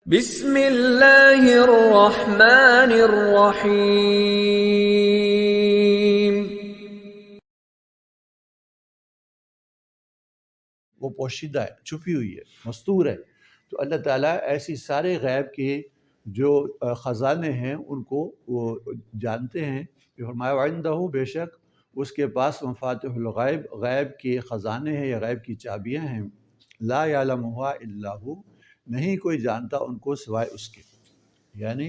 بسم اللہ الرحمن الرحیم۔ وہ پوشیدہ ہے، چھپی ہوئی ہے، مستور ہے۔ تو اللہ تعالیٰ ایسی سارے غیب کے جو خزانے ہیں ان کو وہ جانتے ہیں۔ فرمایا وعندہ، بے شک اس کے پاس مفاتح الغیب، غیب کے خزانے ہیں یا غیب کی چابیاں ہیں۔ لا یعلمھا الا ہو، نہیں کوئی جانتا ان کو سوائے اس کے۔ یعنی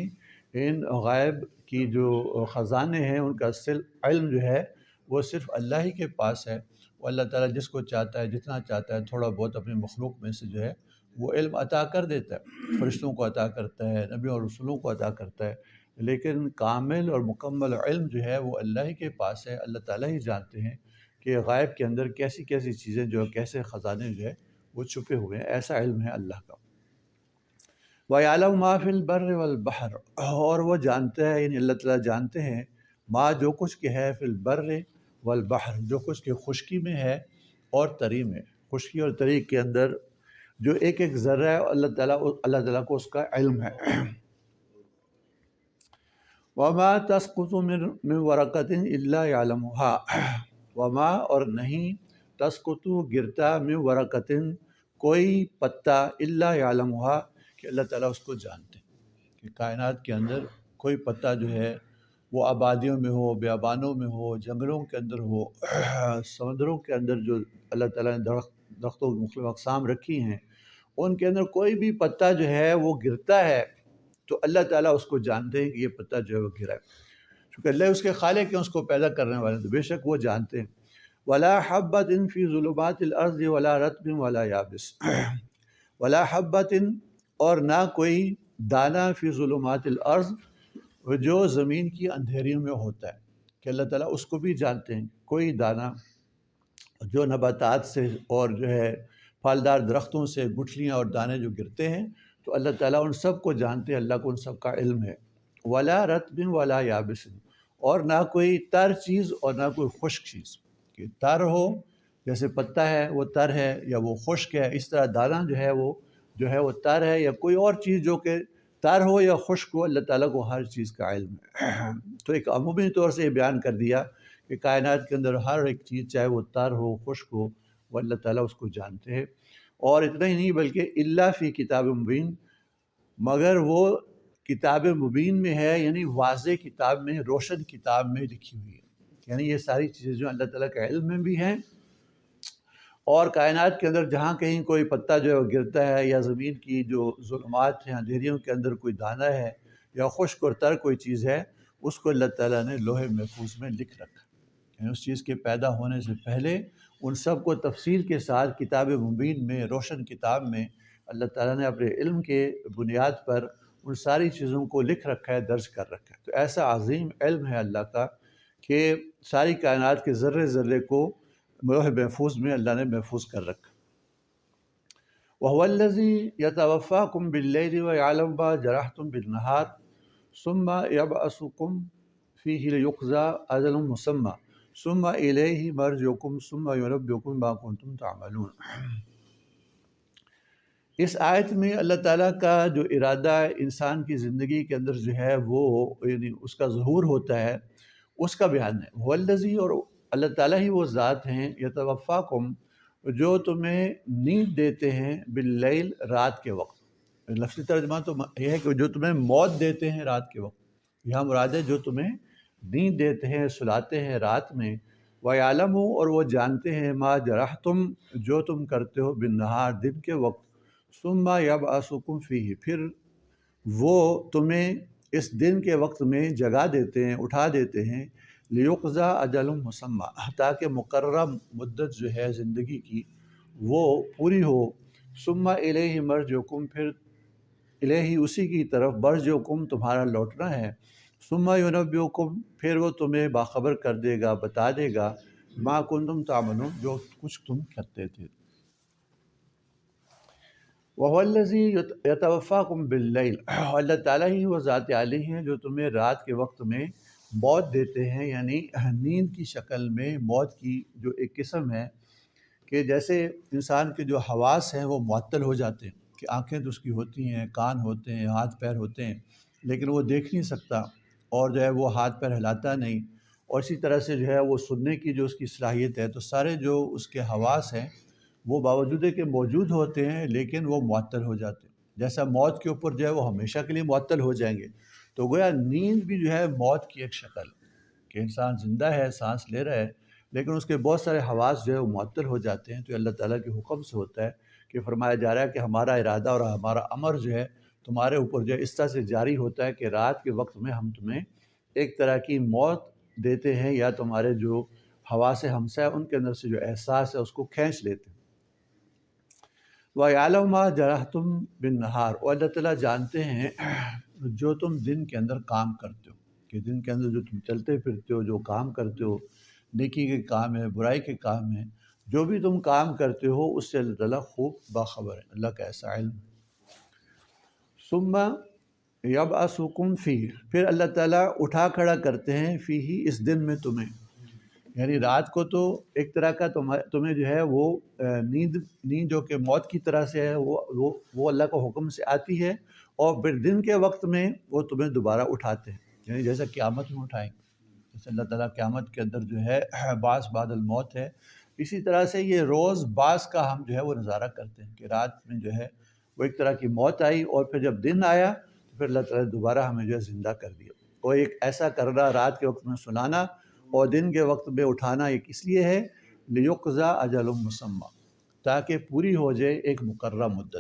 ان غیب کی جو خزانے ہیں ان کا اصل علم جو ہے وہ صرف اللہ ہی کے پاس ہے۔ وہ اللہ تعالیٰ جس کو چاہتا ہے، جتنا چاہتا ہے، تھوڑا بہت اپنے مخلوق میں سے جو ہے وہ علم عطا کر دیتا ہے، فرشتوں کو عطا کرتا ہے، نبی اور رسولوں کو عطا کرتا ہے، لیکن کامل اور مکمل علم جو ہے وہ اللہ ہی کے پاس ہے۔ اللہ تعالیٰ ہی جانتے ہیں کہ غیب کے اندر کیسی کیسی چیزیں جو کیسے خزانے جو ہے وہ چھپے ہوئے ہیں، ایسا علم ہے اللہ کا۔ وَيَعْلَمُ مَا فِي الْبَرِّ وَالْبَحْرِ، اور وہ جانتے ہیں، یعنی اللہ تعالیٰ جانتے ہیں ما جو کچھ کہ ہے فی البر والبحر، جو کچھ کہ خشکی میں ہے اور تری میں۔ خشکی اور تری کے اندر جو ایک ایک ذرہ ہے اللہ تعالیٰ کو اس کا علم ہے۔ وَمَا تَسْقُطُ مِن وَرَقَةٍ إِلَّا يَعْلَمُهَا، وما اور نہیں تسقط گرتا من ورقۃ کوئی پتا الا یعلمها کہ اللہ تعالیٰ اس کو جانتے ہیں۔ کہ کائنات کے اندر کوئی پتا جو ہے وہ آبادیوں میں ہو، بیابانوں میں ہو، جنگلوں کے اندر ہو، سمندروں کے اندر جو اللہ تعالیٰ نے درختوں کی مختلف اقسام رکھی ہیں، ان کے اندر کوئی بھی پتا جو ہے وہ گرتا ہے تو اللہ تعالیٰ اس کو جانتے ہیں کہ یہ پتا جو ہے وہ گرا ہے، چونکہ اللہ اس کے خالق ہیں، اس کو پیدا کرنے والے، تو بے شک وہ جانتے ہیں۔ ولا حبۃ فی ظلمات الارض ولا رطب ولا یابس، ولا حبۃ اور نہ کوئی دانہ فی ظلمات الارض جو زمین کی اندھیریوں میں ہوتا ہے، کہ اللہ تعالیٰ اس کو بھی جانتے ہیں۔ کوئی دانہ جو نباتات سے اور جو ہے پھلدار درختوں سے گٹھلیاں اور دانے جو گرتے ہیں تو اللہ تعالیٰ ان سب کو جانتے ہیں، اللہ کو ان سب کا علم ہے۔ ولا رطب ولا یابس، اور نہ کوئی تر چیز اور نہ کوئی خشک چیز، کہ تر ہو جیسے پتا ہے وہ تر ہے یا وہ خشک ہے، اس طرح دانہ جو ہے وہ تر ہے یا کوئی اور چیز جو کہ تر ہو یا خشک ہو، اللہ تعالیٰ کو ہر چیز کا علم ہے۔ تو ایک عمومی طور سے یہ بیان کر دیا کہ کائنات کے اندر ہر ایک چیز چاہے وہ تر ہو خشک ہو وہ اللہ تعالیٰ اس کو جانتے ہیں۔ اور اتنا ہی نہیں بلکہ الا فی کتاب مبین، مگر وہ کتاب مبین میں ہے، یعنی واضح کتاب میں، روشن کتاب میں لکھی ہوئی ہے۔ یعنی یہ ساری چیزیں جو اللہ تعالیٰ کے علم میں بھی ہیں، اور کائنات کے اندر جہاں کہیں کوئی پتا جو ہے وہ گرتا ہے یا زمین کی جو ظلمات ہیں، اندھیریوں کے اندر کوئی دانہ ہے یا خشک اور تر کوئی چیز ہے، اس کو اللہ تعالیٰ نے لوح محفوظ میں لکھ رکھا، یعنی اس چیز کے پیدا ہونے سے پہلے ان سب کو تفصیل کے ساتھ کتاب مبین میں، روشن کتاب میں اللہ تعالیٰ نے اپنے علم کے بنیاد پر ان ساری چیزوں کو لکھ رکھا ہے، درج کر رکھا ہے۔ تو ایسا عظیم علم ہے اللہ کا کہ ساری کائنات کے ذرے ذرے کو لوح محفوظ میں اللہ نے محفوظ کر رکھا۔ وَهُوَ الَّذِي يَتَوَفَّاكُمْ بِاللَّيْلِ وَيَعْلَمُ مَا جَرَحْتُمْ بِالنَّهَارِ ثُمَّ يَبْعَثُكُمْ فِيهِ لِيُقْضَىٰ أَجَلٌ مُّسَمًّى ثُمَّ إِلَيْهِ مَرْجِعُكُمْ ثُمَّ يُنَبِّئُكُم بِمَا كُنتُمْ تَعْمَلُونَ۔ اس آیت میں اللہ تعالیٰ کا جو ارادہ انسان کی زندگی کے اندر جو ہے وہ یعنی اس کا ظہور ہوتا ہے، اس کا بیان ہے۔ هُوَ الَّذِي، اور اللہ تعالیٰ ہی وہ ذات ہیں، یتوفاکم جو تمہیں نیند دیتے ہیں، باللیل رات کے وقت۔ لفظی ترجمہ تو یہ ہے کہ جو تمہیں موت دیتے ہیں رات کے وقت، یہاں مراد ہے جو تمہیں نیند دیتے ہیں، سلاتے ہیں رات میں۔ وَيَعْلَمُ، اور وہ جانتے ہیں، ما جرحتم جو تم کرتے ہو، بالنہار دن کے وقت، ثم یبعثکم فیہ پھر وہ تمہیں اس دن کے وقت میں جگا دیتے ہیں، اٹھا دیتے ہیں، لیقضی اجل مسمى تاکہ مقررہ مدت جو ہے زندگی کی وہ پوری ہو۔ ثم الیہ مرجعکم پھر الیہ اسی کی طرف، مرجعکم تمہارا لوٹنا ہے، ثم ینبئکم پھر وہ تمہیں باخبر کر دے گا، بتا دے گا، ما کنتم تعملون جو کچھ تم کرتے تھے۔ وَهُوَ الَّذِي يَتَوَفَّاكُم بِاللَّيْلِ، اللہ تعالیٰ ہی وہ ذات عالی ہیں جو تمہیں رات کے وقت میں موت دیتے ہیں، یعنی نیند کی شکل میں موت کی جو ایک قسم ہے کہ جیسے انسان کے جو حواس ہیں وہ معطل ہو جاتے ہیں، کہ کہ آنکھیں تو اس کی ہوتی ہیں، کان ہوتے ہیں، ہاتھ پیر ہوتے ہیں، لیکن وہ دیکھ نہیں سکتا اور جو ہے وہ ہاتھ پیر ہلاتا نہیں، اور اسی طرح سے جو ہے وہ سننے کی جو اس کی صلاحیت ہے، تو سارے جو اس کے حواس ہیں وہ باوجود کہ موجود ہوتے ہیں لیکن وہ معطل ہو جاتے ہیں۔ جیسا موت کے اوپر جو ہے وہ ہمیشہ کے لیے معطل ہو جائیں گے، تو گویا نیند بھی جو ہے موت کی ایک شکل کہ انسان زندہ ہے، سانس لے رہا ہے، لیکن اس کے بہت سارے حواس جو ہے وہ معطل ہو جاتے ہیں۔ تو اللہ تعالیٰ کے حکم سے ہوتا ہے کہ فرمایا جا رہا ہے کہ ہمارا ارادہ اور ہمارا امر جو ہے تمہارے اوپر جو ہے اس طرح سے جاری ہوتا ہے کہ رات کے وقت میں ہم تمہیں ایک طرح کی موت دیتے ہیں، یا تمہارے جو حواس ہمسہ ہے ان کے اندر سے جو احساس ہے اس کو کھینچ لیتے ہیں۔ وَيَعْلَمُ مَا جَرَحْتُم بِالنَّهَارِ، اور اللہ تعالیٰ جانتے ہیں جو تم دن کے اندر کام کرتے ہو، کہ دن کے اندر جو تم چلتے پھرتے ہو، جو کام کرتے ہو، نیکی کے کام ہے، برائی کے کام ہے، جو بھی تم کام کرتے ہو اس سے اللہ تعالیٰ خوب باخبر ہے، اللہ کا ایسا علم۔ ثم یبعثکم فیہ، پھر اللہ تعالیٰ اٹھا کھڑا کرتے ہیں فیہ، اس دن میں تمہیں، یعنی رات کو تو ایک طرح کا تمہیں جو ہے وہ نیند جو کہ موت کی طرح سے ہے وہ اللہ کا حکم سے آتی ہے، اور پھر دن کے وقت میں وہ تمہیں دوبارہ اٹھاتے ہیں، یعنی جیسا قیامت میں اٹھائیں گے، جیسے اللہ تعالیٰ قیامت کے اندر جو ہے بعث بعد الموت ہے، اسی طرح سے یہ روز بعث کا ہم جو ہے وہ نظارہ کرتے ہیں کہ رات میں جو ہے وہ ایک طرح کی موت آئی، اور پھر جب دن آیا تو پھر اللہ تعالیٰ دوبارہ ہمیں جو ہے زندہ کر دیا، اور ایک ایسا کرنا رات کے وقت میں سلانا اور دن کے وقت میں اٹھانا ایک اس لیے ہے لیقضی اجل مسمى، تاکہ پوری ہو جائے ایک مقررہ مدت۔